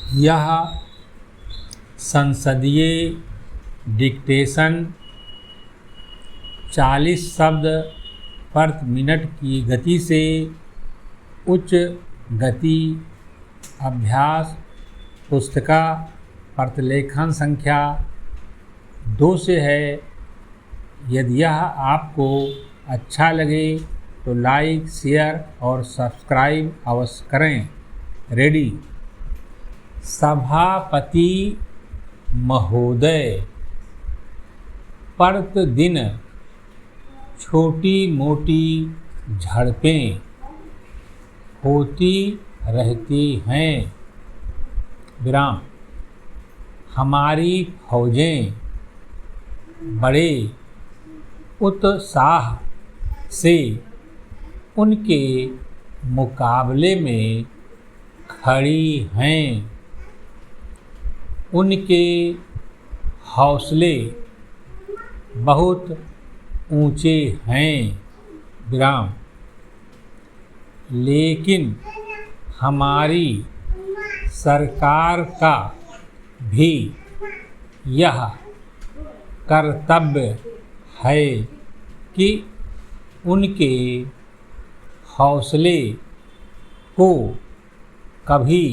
यह संसदीय डिक्टेशन 40 शब्द प्रति मिनट की गति से उच्च गति अभ्यास पुस्तिका प्रतिलेखन संख्या 2 से है। यदि यह आपको अच्छा लगे तो लाइक, शेयर और सब्सक्राइब अवश्य करें। रेडी। सभापति महोदय, प्रतिदिन छोटी मोटी झड़पें होती रहती हैं। विराम। हमारी फौजें बड़े उत्साह से उनके मुकाबले में खड़ी हैं। उनके हौसले बहुत ऊंचे हैं। विराम। लेकिन हमारी सरकार का भी यह कर्तव्य है कि उनके हौसले को कभी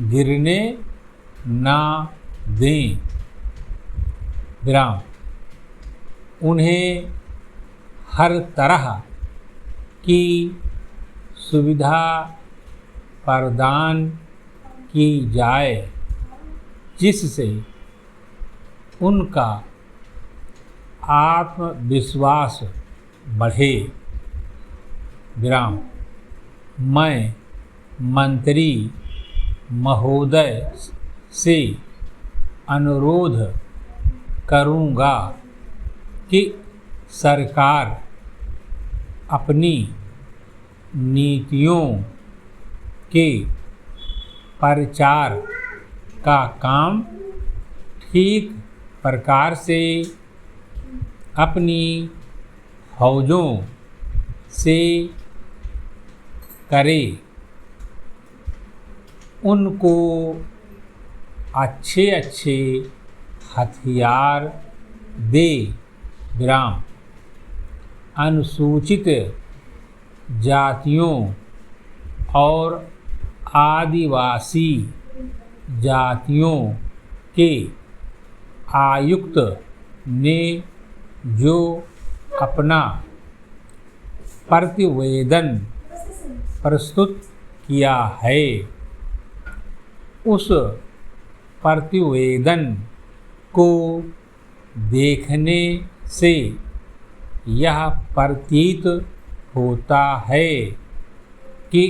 गिरने ना दें। विराम। उन्हें हर तरह की सुविधा प्रदान की जाए जिससे उनका आत्मविश्वास बढ़े। विराम। मैं मंत्री महोदय से अनुरोध करूँगा कि सरकार अपनी नीतियों के प्रचार का काम ठीक प्रकार से अपनी फौजों से करे। उनको अच्छे अच्छे हथियार दे। विराम। अनुसूचित जातियों और आदिवासी जातियों के आयुक्त ने जो अपना प्रतिवेदन प्रस्तुत किया है उस प्रतिवेदन को देखने से यह प्रतीत होता है कि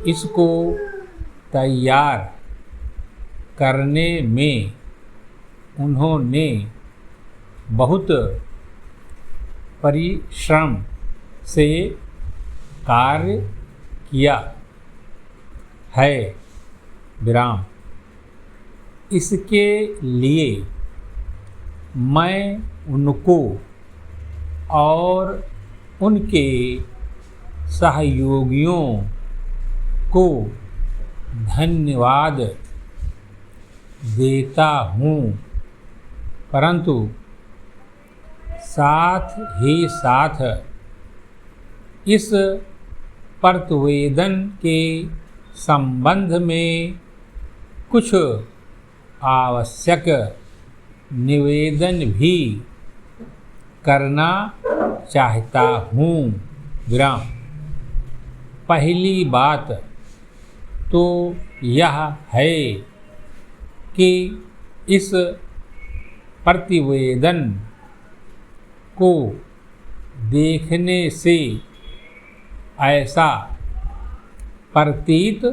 इसको तैयार करने में उन्होंने बहुत परिश्रम से कार्य किया है। विराम। इसके लिए मैं उनको और उनके सहयोगियों को धन्यवाद देता हूँ, परंतु साथ ही साथ इस प्रतिवेदन के संबंध में कुछ आवश्यक निवेदन भी करना चाहता हूँ। विराम। पहली बात तो यह है कि इस प्रतिवेदन को देखने से ऐसा प्रतीत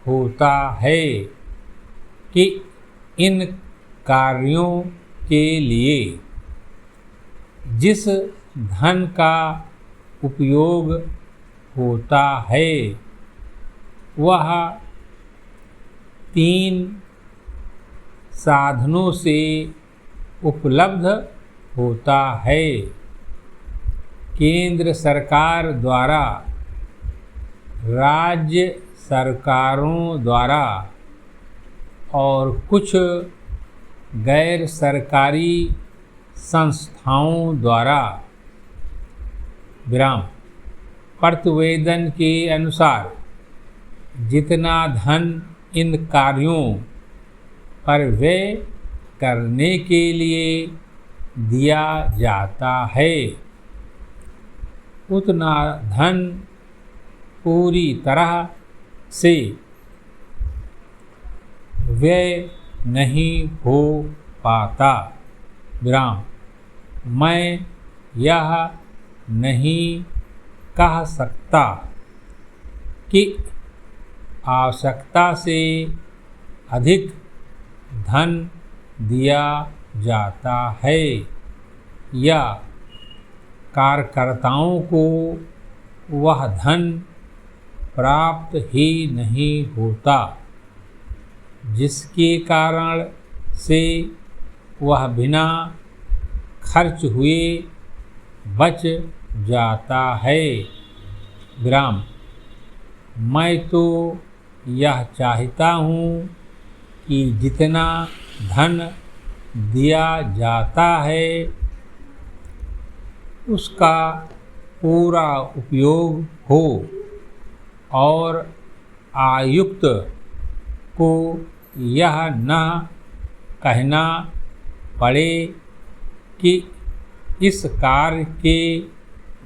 होता है कि इन कार्यों के लिए जिस धन का उपयोग होता है वह 3 साधनों से उपलब्ध होता है। केंद्र सरकार द्वारा, राज्य सरकारों द्वारा और कुछ गैर सरकारी संस्थाओं द्वारा विराम प्रतिवेदन के अनुसार जितना धन इन कार्यों पर व्यय करने के लिए दिया जाता है उतना धन पूरी तरह से व्यय नहीं हो पाता विराम मैं यह नहीं कह सकता कि आवश्यकता से अधिक धन दिया जाता है या कार्यकर्ताओं को वह धन प्राप्त ही नहीं होता जिसके कारण से वह बिना खर्च हुए बच जाता है विराम मैं तो यह चाहता हूँ कि जितना धन दिया जाता है उसका पूरा उपयोग हो और आयुक्त को यह न कहना पड़े कि इस कार्य के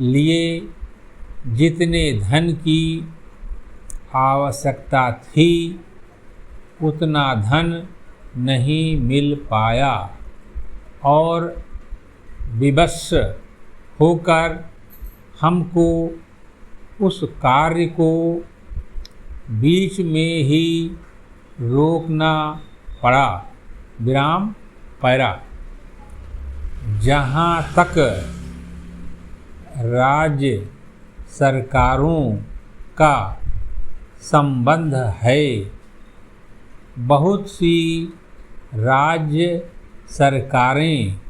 लिए जितने धन की आवश्यकता थी उतना धन नहीं मिल पाया और विवश होकर हमको उस कार्य को बीच में ही रोकना पड़ा विराम पैरा जहाँ तक राज्य सरकारों का संबंध है बहुत सी राज्य सरकारें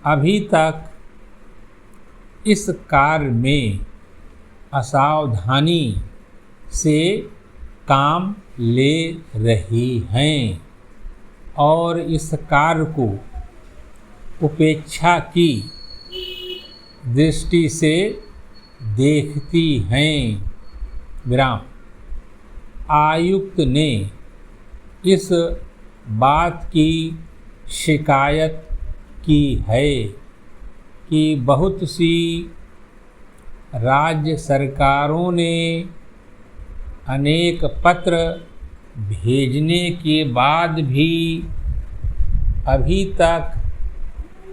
अभी तक इस कार्य में असावधानी से काम ले रही हैं और इस कार्य को उपेक्षा की दृष्टि से देखती हैं विराम आयुक्त ने इस बात की शिकायत की है कि बहुत सी राज्य सरकारों ने अनेक पत्र भेजने के बाद भी अभी तक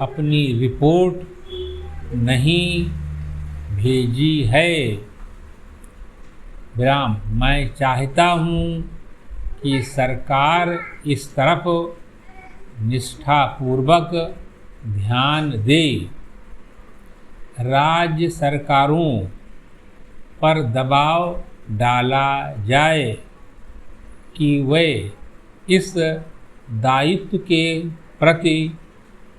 अपनी रिपोर्ट नहीं भेजी है विराम मैं चाहता हूँ कि सरकार इस तरफ निष्ठापूर्वक ध्यान दे राज्य सरकारों पर दबाव डाला जाए कि वे इस दायित्व के प्रति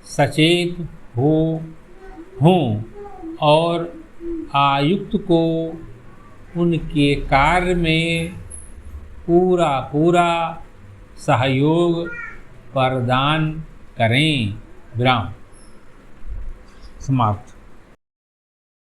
सचेत हों और आयुक्त को उनके कार्य में पूरा सहयोग प्रदान करें विराम समाप्त।